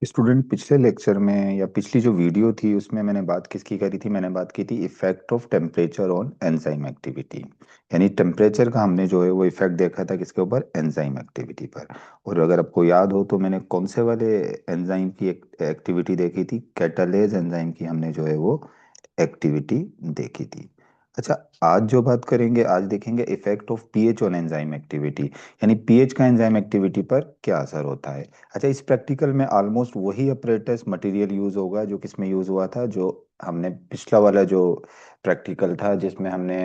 Student, पिछले lecture में या पिछली जो वीडियो थी उसमें मैंने बात किसकी करी थी? मैंने बात की थी effect of temperature on enzyme activity. यानी टेम्परेचर का हमने जो है वो इफेक्ट देखा था किसके ऊपर? एंजाइम एक्टिविटी पर। और अगर आपको याद हो तो मैंने कौन से वाले एंजाइम की एक्टिविटी देखी थी? कैटालेज एंजाइम की हमने जो है वो एक्टिविटी देखी थी। अच्छा, आज जो बात करेंगे, आज देखेंगे effect of pH on enzyme activity. यानी पीएच का एंजाइम एक्टिविटी पर क्या असर होता है। अच्छा, इस प्रैक्टिकल में ऑलमोस्ट वही अपरेटस मटेरियल यूज होगा जो किसमें यूज हुआ था, जो हमने पिछला वाला जो प्रैक्टिकल था जिसमें हमने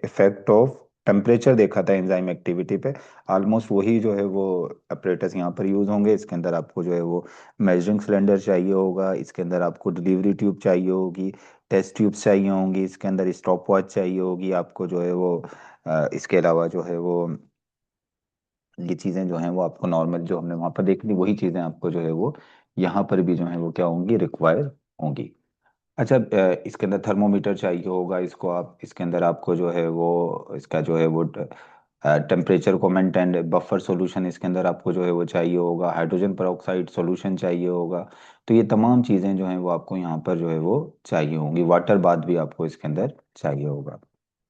इफेक्ट ऑफ टेम्परेचर देखा था एंजाइम एक्टिविटी पे। ऑलमोस्ट वही जो है वो अपरेटस यहाँ पर यूज होंगे। इसके अंदर आपको जो है वो मेजरिंग सिलेंडर चाहिए होगा, इसके अंदर आपको डिलीवरी ट्यूब चाहिए होगी, टेस्ट ट्यूब्स चाहिए होंगी, इसके अंदर स्टॉप वॉच चाहिए होगी आपको जो है वो। इसके अलावा जो है वो ये चीज़ें जो हैं वो आपको नॉर्मल जो हमने वहाँ पर देखी थी वही चीज़ें आपको जो है वो यहाँ पर भी जो है वो क्या होंगी? रिक्वायर होंगी। अच्छा, इसके अंदर थर्मोमीटर चाहिए होगा, इसको आप इसके अंदर आपको जो है वो इसका जो है वो टेम्परेचर को मेंटेन बफर सॉल्यूशन इसके अंदर आपको जो है वो चाहिए होगा, हाइड्रोजन पेरोक्साइड सॉल्यूशन चाहिए होगा। तो ये तमाम चीज़ें जो हैं वो आपको यहाँ पर जो है वो चाहिए होंगी। वाटर बाथ भी आपको इसके अंदर चाहिए होगा।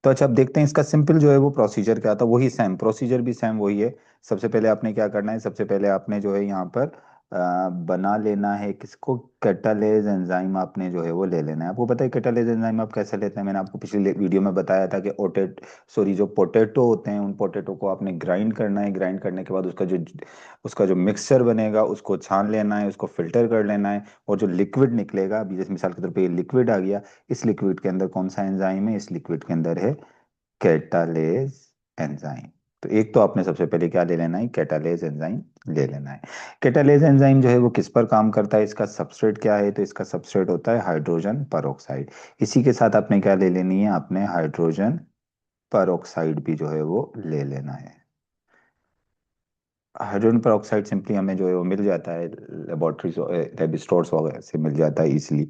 तो अच्छा, अब देखते हैं इसका सिंपल जो है वो प्रोसीजर क्या था। वही सेम प्रोसीजर भी सेम वही है। सबसे पहले आपने क्या करना है? सबसे पहले आपने जो है यहाँ पर बना लेना है किसको? कैटालेज एंजाइम आपने जो है वो ले लेना है। आपको पता है कैटालेज एंजाइम आप कैसे लेते हैं? मैंने आपको पिछली वीडियो में बताया था कि जो पोटैटो होते हैं उन पोटैटो को आपने ग्राइंड करना है। ग्राइंड करने के बाद उसका जो मिक्सचर बनेगा उसको छान लेना है, उसको फिल्टर कर लेना है। और जो लिक्विड निकलेगा, अभी जैसे मिसाल के तौर पे ये लिक्विड आ गया, इस लिक्विड के अंदर कौन सा एंजाइम है? इस लिक्विड के अंदर है कैटालेज एंजाइम। तो एक तो आपने सबसे पहले क्या ले लेना है? कैटालेज एंजाइम ले लेना है। कैटालेज एंजाइम जो है वो किस पर काम करता है? इसका सबस्ट्रेट क्या है? तो इसका सबस्ट्रेट होता है हाइड्रोजन परऑक्साइड। इसी के साथ आपने क्या ले लेनी है? आपने हाइड्रोजन परऑक्साइड भी जो है वो ले लेना है। हाइड्रोजन परऑक्साइड सिंपली हमें जो है वो मिल जाता है लेबोरेटरीज, लैब स्टोर्स वगैरह से मिल जाता है इजीली।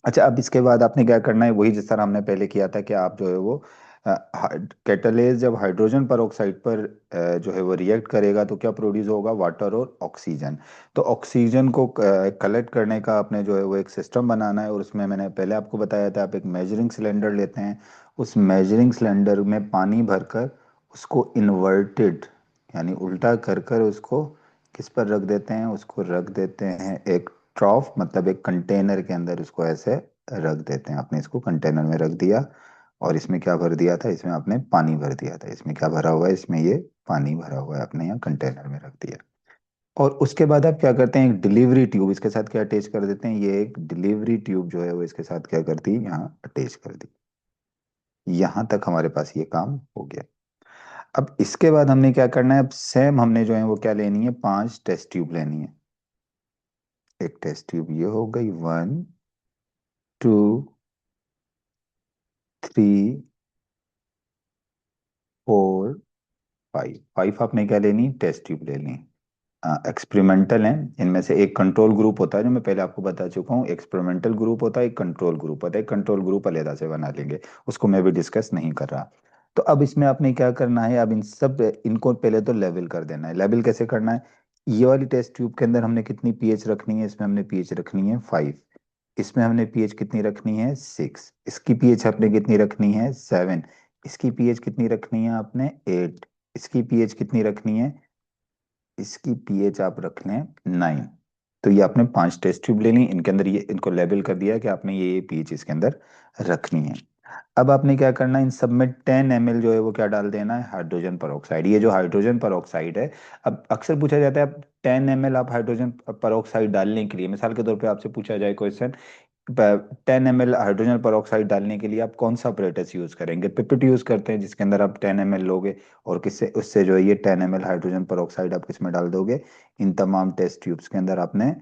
अच्छा, अब इसके बाद आपने क्या करना है? वही जिस तरह हमने पहले किया था कि आप जो है वो कैटलेज जब हाइड्रोजन परऑक्साइड पर जो है वो रिएक्ट करेगा तो क्या प्रोड्यूस होगा? वाटर और ऑक्सीजन। तो ऑक्सीजन को कलेक्ट करने का आपने जो है वो एक सिस्टम बनाना है। और उसमें मैंने पहले आपको बताया था, आप एक मेजरिंग सिलेंडर लेते हैं, उस मेजरिंग सिलेंडर में पानी भरकर उसको इन्वर्टेड यानी उल्टा कर कर उसको किस पर रख देते हैं? उसको रख देते हैं एक ट्रॉफ, मतलब एक कंटेनर के अंदर उसको ऐसे रख देते हैं। आपने इसको कंटेनर में रख दिया और इसमें क्या भर दिया था? इसमें आपने पानी भर दिया था। इसमें क्या भरा हुआ है? इसमें ये पानी भरा हुआ है, आपने यहाँ कंटेनर में रख दिया। और उसके बाद आप क्या करते हैं? एक डिलीवरी ट्यूब इसके साथ क्या अटैच कर देते हैं? ये एक डिलीवरी ट्यूब जो है वो इसके साथ क्या करती है? यहाँ अटैच कर दी। यहाँ तक हमारे पास ये काम हो गया। अब इसके बाद हमने क्या करना है? अब सेम हमने जो है वो क्या लेनी है? 5 टेस्ट ट्यूब लेनी है। एक टेस्ट ट्यूब ये हो गई, 1, 2, 3, 4, 5। 5 आपने क्या लेनी? टेस्ट ट्यूब लेनी। एक्सपेरिमेंटल है। इनमें से एक कंट्रोल ग्रुप होता है, जो मैं पहले आपको बता चुका हूँ। एक्सपेरिमेंटल ग्रुप होता है, एक कंट्रोल ग्रुप होता है। कंट्रोल ग्रुप अलग से बना लेंगे, उसको मैं भी डिस्कस नहीं कर रहा। तो अब इसमें आपने क्या करना है? अब इनको पहले तो लेवल कर देना है। लेवल कैसे करना है? ये वाली टेस्ट ट्यूब के अंदर हमने कितनी पीएच रखनी है? इसमें हमने पीएच रखनी है 5। इसमें हमने पीएच कितनी रखनी है? 6। इसकी पीएच आपने कितनी रखनी है? 7। इसकी पीएच कितनी रखनी है आपने? 8। इसकी पीएच कितनी रखनी है? इसकी पीएच आप रख लें 9। तो ये आपने 5 टेस्ट ट्यूब ले ली, इनके अंदर ये इनको लेबल कर दिया कि आपने ये पीएच इसके अंदर रखनी है। अब आपने क्या करना है? इन सब में 10 ml जो है वो क्या डाल देना है? Hydrogen peroxide. ये जो हाइड्रोजन परऑक्साइड है, अब अक्सर पूछा जाता है आप 10 ml आप हाइड्रोजन परऑक्साइड डालने के लिए, मिसाल के तौर पे आपसे पूछा जाए क्वेश्चन, 10 ml हाइड्रोजन परऑक्साइड डालने के लिए आप कौन सा अपरेटस यूज करेंगे? पिपेट यूज करते हैं, जिसके अंदर आप 10 ml लोगे और किससे उससे जो है ये 10 ml हाइड्रोजन परऑक्साइड आप किस में डाल दोगे? इन तमाम टेस्ट ट्यूब्स के अंदर आपने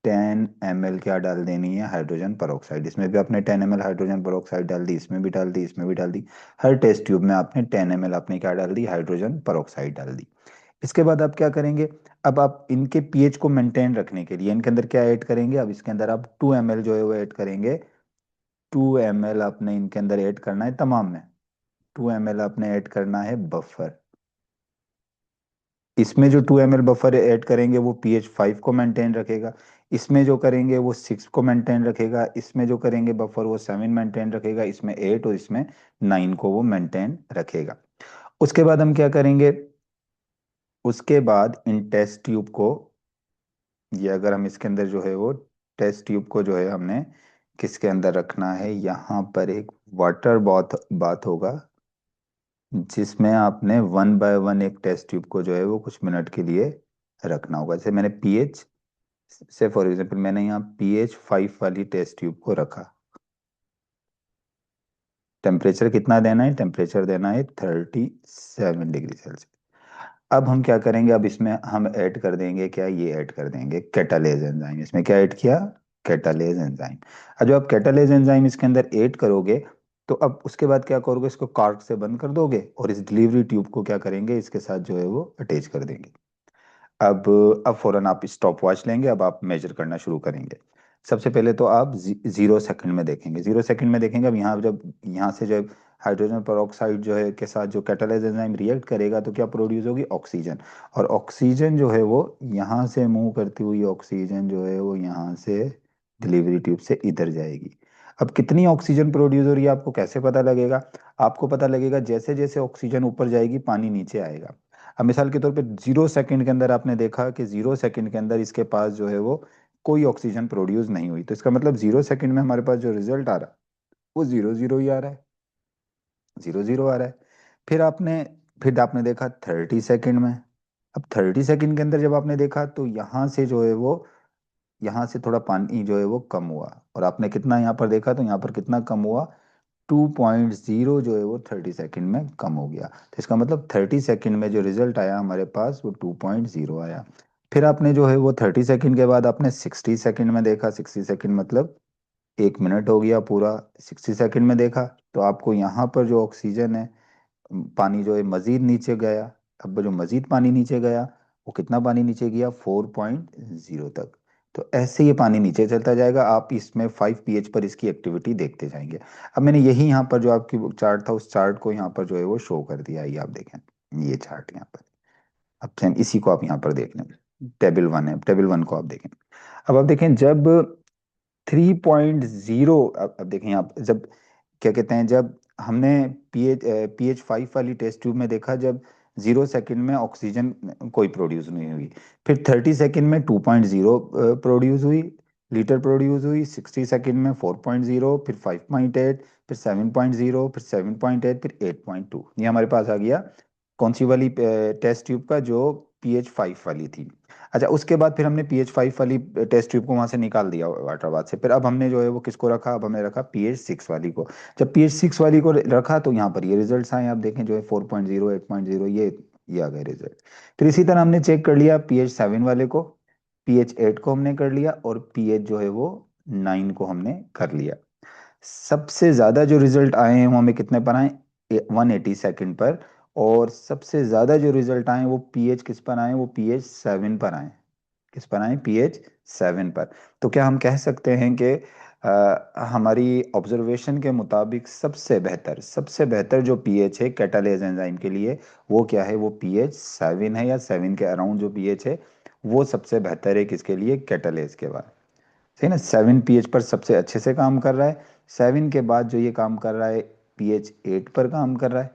10 ml क्या डाल देनी है? Hydrogen peroxide. इसमें भी आपने 10 ml हाइड्रोजन परऑक्साइड डाल दी, इसमें भी डाल दी, इसमें भी डाल दी। हर टेस्ट ट्यूब में आपने 10 ml आपने क्या डाल दी? हाइड्रोजन परऑक्साइड डाल दी। इसके बाद आप क्या करेंगे? अब आप इनके पीएच को मेंटेन रखने के लिए इनके अंदर क्या ऐड करेंगे? अब इसके अंदर आप 2 ml जो है वो ऐड करेंगे। 2 ml आपने इनके अंदर ऐड करना है तमाम में। 2 ml आपने ऐड करना है बफर। इसमें जो 2 ml बफर ऐड करेंगे वो pH 5 को मेंटेन रखेगा, इसमें जो करेंगे वो 6 को मेंटेन रखेगा, इसमें जो करेंगे बफर वो 7 मेंटेन रखेगा, इसमें 8 और इसमें 9 को वो मेंटेन रखेगा। उसके बाद हम क्या करेंगे, उसके बाद इन टेस्ट ट्यूब को, ये अगर हम इसके अंदर जो है वो टेस्ट ट्यूब को जो है हमने किसके अंदर रखना है, यहाँ पर एक वाटर बाथ बाथ होगा, जिसमें आपने 1 बाय 1 एक टेस्ट ट्यूब को जो है वो कुछ मिनट के लिए रखना होगा। जैसे मैंने पीएच, से फॉर एग्जांपल मैंने यहाँ pH 5 वाली टेस्ट ट्यूब को रखा। टेम्परेचर कितना देना है, टेम्परेचर देना है 37 डिग्री सेल्सियस। अब हम क्या करेंगे, अब इसमें हम ऐड कर देंगे क्या, ये ऐड कर देंगे कैटालेज एंजाइम। इसमें क्या ऐड किया, कैटालेज एंजाइम। अब जब आप कैटालेज एंजाइम इसके अंदर ऐड करोगे तो अब उसके बाद क्या करोगे, इसको कार्क से बंद कर दोगे और इस डिलीवरी ट्यूब को क्या करेंगे, इसके साथ जो है वो अटैच कर देंगे। अब फौरन आप स्टॉप वॉच लेंगे, अब आप मेजर करना शुरू करेंगे। सबसे पहले तो आप 0 सेकंड में देखेंगे, 0 सेकंड में देखेंगे। अब यहाँ जब यहाँ से जब हाइड्रोजन पेरोक्साइड जो है के साथ जो कैटालाइज एंजाइम रिएक्ट करेगा तो क्या प्रोड्यूस होगी, ऑक्सीजन। और ऑक्सीजन जो है वो यहाँ से मूव करती हुई ऑक्सीजन जो है वो यहाँ से डिलीवरी ट्यूब से इधर जाएगी। अब कितनी ऑक्सीजन प्रोड्यूस हो रही है आपको कैसे पता लगेगा, आपको पता लगेगा जैसे जैसे ऑक्सीजन ऊपर जाएगी पानी नीचे आएगा। अब मिसाल के तौर पे 0 सेकंड के अंदर आपने देखा कि 0 सेकंड के अंदर इसके पास जो है वो कोई ऑक्सीजन प्रोड्यूस नहीं हुई, तो इसका मतलब 0 सेकंड में हमारे पास जो रिजल्ट आ रहा है वो 0 0 ही आ रहा है, 0 0 आ रहा है। फिर आपने देखा 30 सेकंड में। अब 30 सेकंड के अंदर जब आपने देखा तो यहाँ से जो है वो, यहाँ से थोड़ा पानी जो है वो कम हुआ, और आपने कितना यहाँ पर देखा तो यहाँ पर कितना कम हुआ, 2.0 जो है वो 30 सेकंड में कम हो गया। तो इसका मतलब 30 सेकंड में जो रिजल्ट आया हमारे पास वो 2.0 आया। फिर आपने जो है वो 30 सेकंड के बाद आपने 60 सेकंड में देखा, 60 सेकंड मतलब 1 मिनट हो गया पूरा। 60 सेकंड में देखा तो आपको यहाँ पर जो ऑक्सीजन है, पानी जो है मजीद नीचे गया। अब जो मजीद पानी नीचे गया वो कितना पानी नीचे गया, 4.0 तक। तो ऐसे ये पानी नीचे चलता जाएगा, आप इसमें 5 pH पर इसकी एक्टिविटी देखते जाएंगे। अब मैंने यही यहाँ पर जो आपकी चार्ट था उस चार्ट को यहाँ पर जो है वो शो कर दिया है, ये आप देखें, ये चार्ट यहाँ पर। अब सेम इसी को आप यहाँ पर देख लें, टेबल 1 है, टेबल 1 को आप देखें। अब आप देखें जब 3.0, अब देखें आप जब क्या कहते हैं, जब हमने pH 5 वाली टेस्ट ट्यूब में देखा, जब 0 सेकंड में ऑक्सीजन कोई प्रोड्यूस नहीं हुई, फिर 30 सेकंड में 2.0 प्रोड्यूस हुई, लीटर प्रोड्यूस हुई, 60 सेकंड में 4.0, फिर 5.8, फिर 7.0, फिर 7.8, फिर 8.2। ये हमारे पास आ गया कौन सी वाली टेस्ट ट्यूब का, जो pH 5 वाली थी। अच्छा, उसके बाद फिर हमने pH 5 वाली टेस्ट ट्यूब को वहां से निकाल दिया वाटर बाथ से, फिर अब हमने जो है वो किसको रखा, अब हमने रखा pH 6 वाली को। जब pH 6 वाली को रखा तो यहाँ पर ये रिजल्ट्स आए, आप देखें जो है 4.0, 8.0, ये आ गए रिजल्ट। फिर इसी तरह हमने चेक कर लिया pH 7 वाले को, pH 8 को हमने कर लिया, और pH जो है वो 9 को हमने कर लिया। सबसे ज्यादा जो रिजल्ट आए हैं वो हमें कितने पर आए, 180 सेकंड पर। और सबसे ज्यादा जो रिजल्ट आए वो पीएच किस पर आए, वो pH 7 पर आए। किस पर आए, pH 7 पर। तो क्या हम कह सकते हैं कि हमारी ऑब्जर्वेशन के मुताबिक सबसे बेहतर जो पीएच है कैटालेज एंजाइम के लिए वो क्या है, वो pH 7 है, या 7 के अराउंड जो पीएच है वो सबसे बेहतर है किसके लिए, कैटालेज के बाद। सही ना, 7 pH पर सबसे अच्छे से काम कर रहा है। 7 के बाद जो ये काम कर रहा है pH 8 पर काम कर रहा है,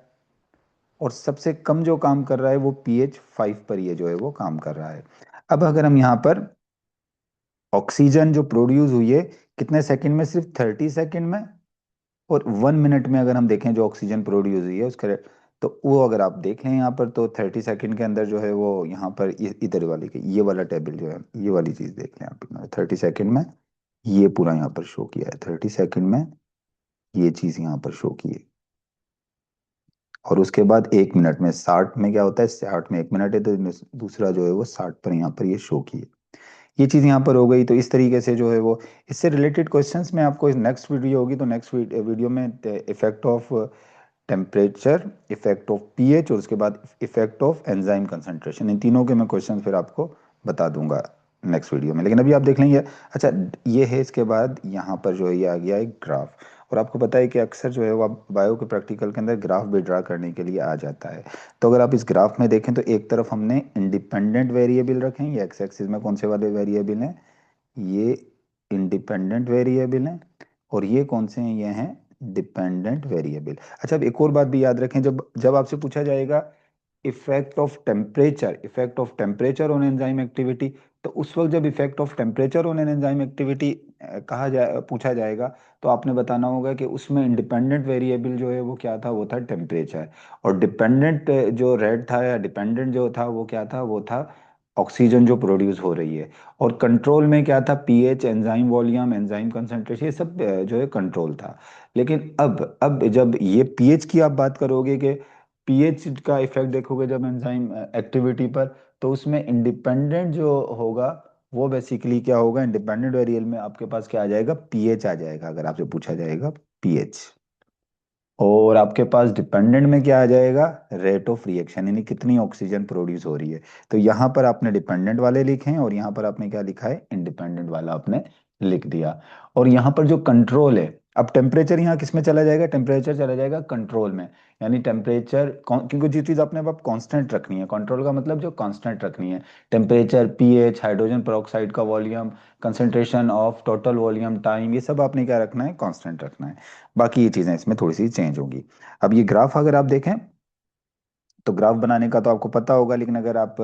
और सबसे कम जो काम कर रहा है वो pH 5 पर ये जो है वो काम कर रहा है। अब अगर हम यहाँ पर ऑक्सीजन जो प्रोड्यूस हुई है कितने सेकंड में, सिर्फ 30 सेकंड में, और 1 मिनट में अगर हम देखें जो ऑक्सीजन प्रोड्यूस हुई है उसका, तो वो अगर आप देखें यहाँ पर तो 30 सेकंड के अंदर जो है वो यहाँ पर इधर वाली के ये वाला टेबल जो है, ये वाली चीज देख लें आप, 30 सेकंड में ये पूरा यहाँ पर शो किया है, 30 सेकंड में ये चीज यहाँ पर शो की है। और उसके बाद 1 मिनट में, 60 में क्या होता है, 60 में 1 मिनट है, तो दूसरा जो है वो 60 पर यहाँ पर ये शो की है। ये चीज यहाँ पर हो गई। तो इस तरीके से जो है वो इससे रिलेटेड क्वेश्चंस में आपको नेक्स्ट वीडियो होगी तो नेक्स्ट वीडियो में effect of temperature, effect of pH, और उसके बाद इफेक्ट ऑफ एंजाइम कंसंट्रेशन, इन तीनों के मैं क्वेश्चन फिर आपको बता दूंगा नेक्स्ट वीडियो में। लेकिन अभी आप देख लेंगे। अच्छा, ये है, इसके बाद यहाँ पर जो है ये आ गया एक ग्राफ, और आपको पता है कि अक्सर जो है वो आप बायो के प्रैक्टिकल के अंदर ग्राफ भी ड्रा करने के लिए आ जाता है। तो अगर आप इस ग्राफ में देखें तो एक तरफ हमने इंडिपेंडेंट वेरिएबल रखे हैं, ये एक्स एक्सिस में कौन से वाले वेरिएबल हैं, ये इंडिपेंडेंट वेरिएबल हैं, और ये कौन से हैं, ये हैं डिपेंडेंट वेरिएबल। अच्छा, अब एक और बात भी याद रखें, जब जब आपसे पूछा जाएगा effect of temperature on enzyme activity, तो उस वक्त जब effect of temperature on an enzyme activity कहा जाए पूछा जाएगा, तो आपने बताना होगा कि उसमें इंडिपेंडेंट वेरिएबल जो है वो क्या था, वो था टेम्परेचर। और डिपेंडेंट जो रेट था या डिपेंडेंट जो था वो क्या था, वो था ऑक्सीजन जो प्रोड्यूस हो रही है। और कंट्रोल में क्या था, pH, enzyme volume, enzyme concentration, ये सब जो है कंट्रोल था। लेकिन अब जब ये पीएच की आप बात करोगे कि पीएच का इफेक्ट देखोगे जब एंजाइम एक्टिविटी पर, तो उसमें इंडिपेंडेंट जो होगा वो बेसिकली क्या होगा, इंडिपेंडेंट वेरिएबल में आपके पास क्या आ जाएगा, पीएच आ जाएगा, अगर आपसे पूछा जाएगा पीएच। और आपके पास डिपेंडेंट में क्या आ जाएगा, रेट ऑफ रिएक्शन, यानी कितनी ऑक्सीजन प्रोड्यूस हो रही है। तो यहाँ पर आपने डिपेंडेंट वाले लिखे हैं और यहाँ पर आपने क्या लिखा है, इंडिपेंडेंट वाला आपने लिख दिया। और यहाँ पर जो कंट्रोल है, अब टेम्परेचर यहाँ किस में चला जाएगा, टेम्परेचर चला जाएगा कंट्रोल में। यानी टेम्परेचर, क्योंकि जो चीज़ आपने अब कांस्टेंट रखनी है, कंट्रोल का मतलब जो कांस्टेंट रखनी है, टेम्परेचर, पीएच, हाइड्रोजन पेरोक्साइड का volume, concentration of total volume, time, ये सब आपने क्या रखना है, कांस्टेंट रखना है। बाकी ये चीज़ें इसमें थोड़ी सी चेंज होंगी। अब ये ग्राफ अगर आप देखें, तो ग्राफ बनाने का तो आपको पता होगा, लेकिन अगर आप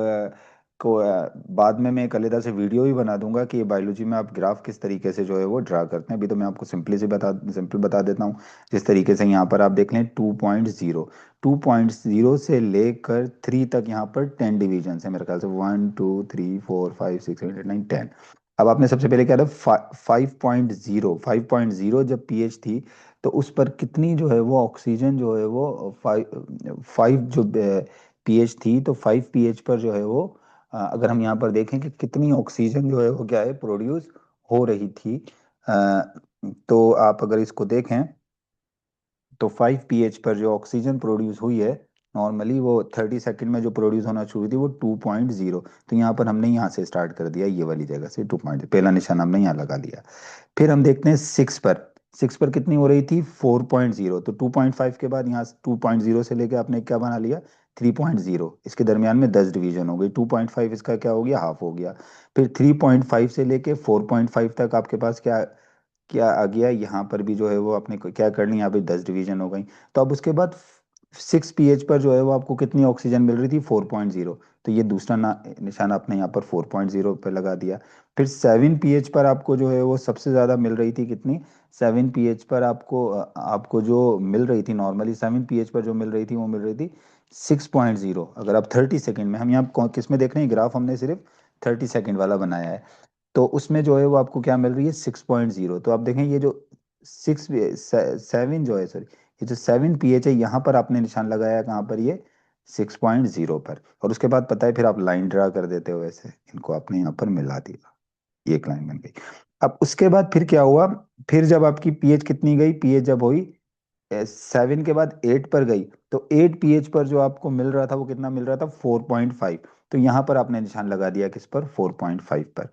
बाद में मैं एक अलग से वीडियो भी बना दूंगा कि बायोलॉजी में आप ग्राफ किस तरीके से जो है वो ड्रा करते हैं। अभी तो मैं आपको सिंपल बता देता हूँ। जिस तरीके से यहाँ पर आप देख लें, 2.0 से लेकर 3 तक यहाँ पर 10 डिवीजन है मेरे ख्याल से, 1 2 3 4 5 6 7 8 9 10। अब आपने सबसे पहले क्या था, 5.0 जब पीएच थी, तो उस पर कितनी जो है वो ऑक्सीजन जो है वो 5 जो पीएच थी, तो 5 पीएच पर जो है वो अगर हम यहाँ पर देखें कि कितनी ऑक्सीजन जो है वो क्या है, प्रोड्यूस हो रही थी। तो आप अगर इसको देखें, तो 5 पीएच पर जो ऑक्सीजन प्रोड्यूस हुई है नॉर्मली, वो 30 सेकंड में जो प्रोड्यूस होना शुरू थी वो 2.0। तो यहाँ पर हमने यहाँ से स्टार्ट कर दिया, ये वाली जगह से 2.0 पहला निशान हमने यहाँ लगा लिया। फिर हम देखते हैं 6 पर कितनी हो रही थी, 4.0। तो 2.5 के बाद यहाँ 2.0 से लेके आपने क्या बना लिया, 3.0। इसके दरमियान में 10 डिवीजन हो गई, 2.5 इसका क्या हो गया, हाफ हो गया। फिर 3.5 से लेके 4.5 तक आपके पास क्या क्या आ गया, यहाँ पर भी जो है वो आपने क्या करनी, यहाँ पे 10 डिवीजन हो गई। तो अब उसके बाद 6 पीएच पर जो है वो आपको कितनी ऑक्सीजन मिल रही थी, 4.0। तो ये दूसरा निशान आपने यहाँ पर 4.0 पर लगा दिया। फिर 7 पीएच पर आपको जो है वो सबसे ज़्यादा मिल रही थी कितनी, 7 पीएच पर आपको जो मिल रही थी नॉर्मली, 7 पीएच पर जो मिल रही थी वो मिल रही थी 6.0। अगर आप 30 सेकेंड में, हम यहाँ किस में देख रहे हैं, ग्राफ हमने सिर्फ 30 सेकेंड वाला बनाया है, तो उसमें जो है वो आपको क्या मिल रही है, 6.0। तो आप देखें ये जो 7 जो है, सॉरी, ये जो 7 पीएच है, यहाँ पर आपने निशान लगाया कहाँ पर, ये 6.0 पर। और उसके बाद पता है फिर आप लाइन ड्रा कर देते हो ऐसे, इनको आपने यहाँ पर मिला दिया, ये एक लाइन बन गई। अब उसके बाद फिर क्या हुआ, फिर जब आपकी पीएच कितनी गई, पीएच जब हुई 7 के बाद 8 पर गई, तो 8 पीएच पर जो आपको मिल रहा था वो कितना मिल रहा था, 4.5। तो यहाँ पर आपने निशान लगा दिया किस पर, 4.5 पर।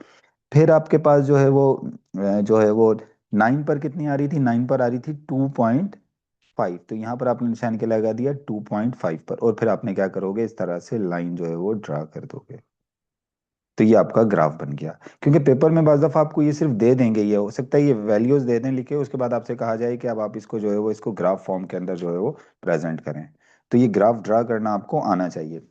फिर आपके पास जो है वो जो है वो 9 पर कितनी आ रही थी, 9 पर आ रही थी 2.5। तो यहाँ पर आपने निशान के लगा दिया 2.5 पर, और फिर आपने क्या करोगे, इस तरह से लाइन जो है वो ड्रा कर दोगे। तो ये आपका ग्राफ बन गया। क्योंकि पेपर में बाज़ दफ़ा आपको ये सिर्फ दे देंगे, ये हो सकता है ये वैल्यूज दे दें लिखे, उसके बाद आपसे कहा जाए कि अब आप इसको जो है वो इसको ग्राफ फॉर्म के अंदर जो है वो प्रेजेंट करें। तो ये ग्राफ ड्रा करना आपको आना चाहिए।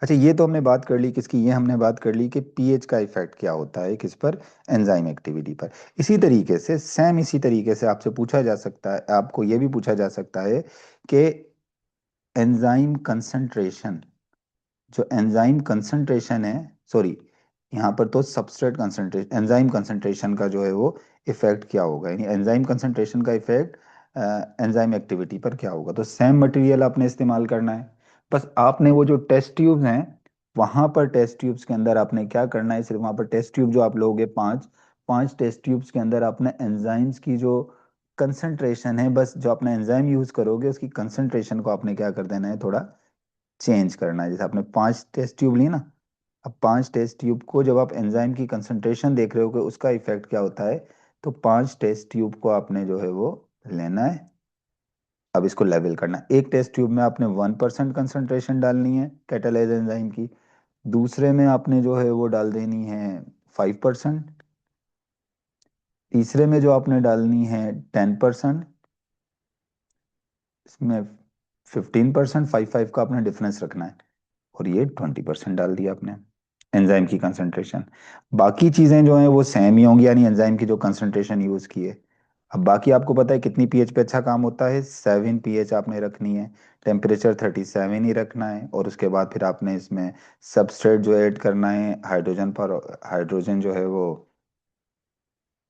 अच्छा, ये तो हमने बात कर ली किसकी, ये हमने बात कर ली कि पीएच का इफेक्ट क्या होता है किस पर, एंजाइम एक्टिविटी पर। इसी तरीके से सेम इसी तरीके से आपसे पूछा जा सकता है, आपको ये भी पूछा जा सकता है कि एंजाइम कंसंट्रेशन, जो एंजाइम कंसंट्रेशन है, सॉरी, यहाँ पर तो सबस्ट्रेट कंसंट्रेशन, एंजाइम कंसंट्रेशन का जो है वो इफेक्ट क्या होगा, यानी एंजाइम कंसंट्रेशन का इफेक्ट एंजाइम एक्टिविटी पर क्या होगा। तो सेम मटेरियल आपने इस्तेमाल करना है, बस आपने वो जो टेस्ट ट्यूब्स हैं, वहां पर टेस्ट ट्यूब्स के अंदर आपने क्या करना है, सिर्फ वहां पर टेस्ट ट्यूब जो आप लोगे, पांच पांच टेस्ट ट्यूब्स के अंदर आपने एंजाइम्स की जो कंसंट्रेशन है, बस जो अपना एंजाइम यूज करोगे उसकी कंसंट्रेशन को आपने क्या कर देना है, थोड़ा चेंज करना है। जैसे आपने 5 टेस्ट ट्यूब ली ना, अब 5 टेस्ट ट्यूब को जब आप एंजाइम की कंसंट्रेशन देख रहे हो कि उसका इफेक्ट क्या होता है, तो 5 टेस्ट ट्यूब को आपने जो है वो लेना है। अब इसको लेवल करना है। एक टेस्ट ट्यूब में आपने 1% कंसंट्रेशन डालनी है कैटालाइज एंजाइम की, दूसरे में आपने जो है वो डाल देनी है 5%, तीसरे में जो आपने डालनी है 10%, इसमें 15%, 5 5 का आपने डिफरेंस रखना है, और ये 20% डाल दिया आपने एंजाइम की कंसंट्रेशन। बाकी चीजें जो हैं वो सेम ही होंगी, यानी एंजाइम की जो कंसंट्रेशन यूज की है। अब बाकी आपको पता है कितनी पीएच पे अच्छा काम होता है, 7 पीएच आपने रखनी है, टेम्परेचर 37 ही रखना है, और उसके बाद फिर आपने इसमें सबस्ट्रेट जो ऐड करना है, हाइड्रोजन पर हाइड्रोजन जो है वो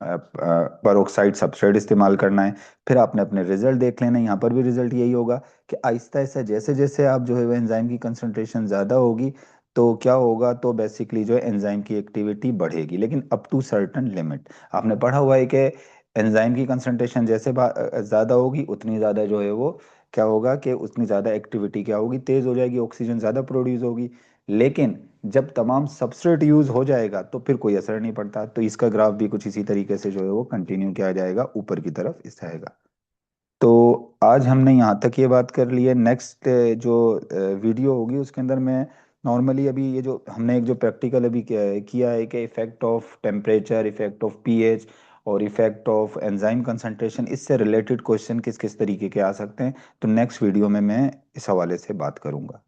परोक्साइड सबस्ट्रेट इस्तेमाल करना है। फिर आपने अपने रिजल्ट देख लेना है, यहाँ पर भी रिजल्ट यही होगा कि आहिस्ता आहिस्ता जैसे जैसे आप जो है वो एंजाइम की कंसंट्रेशन ज़्यादा होगी, तो क्या होगा, तो बेसिकली जो है एंजाइम की एक्टिविटी बढ़ेगी, लेकिन अप टू सर्टन लिमिट। आपने पढ़ा हुआ है कि एंजाइम की कंसंट्रेशन जैसे ज़्यादा होगी, उतनी ज़्यादा जो है वो क्या होगा, कि उतनी ज़्यादा एक्टिविटी क्या होगी, तेज़ हो जाएगी, ऑक्सीजन ज़्यादा प्रोड्यूस होगी। लेकिन जब तमाम सबस्ट्रेट यूज हो जाएगा तो फिर कोई असर नहीं पड़ता। तो इसका ग्राफ भी कुछ इसी तरीके से जो है वो कंटिन्यू किया जाएगा, ऊपर की तरफ इस जाएगा। तो आज हमने यहाँ तक ये बात कर ली है। नेक्स्ट जो वीडियो होगी उसके अंदर मैं नॉर्मली अभी ये जो हमने एक जो प्रैक्टिकल अभी किया है कि effect of temperature, effect of pH और इफेक्ट ऑफ एंजाइम कंसंट्रेशन, इससे रिलेटेड क्वेश्चन किस किस तरीके के आ सकते हैं, तो नेक्स्ट वीडियो में मैं इस हवाले से बात करूंगा।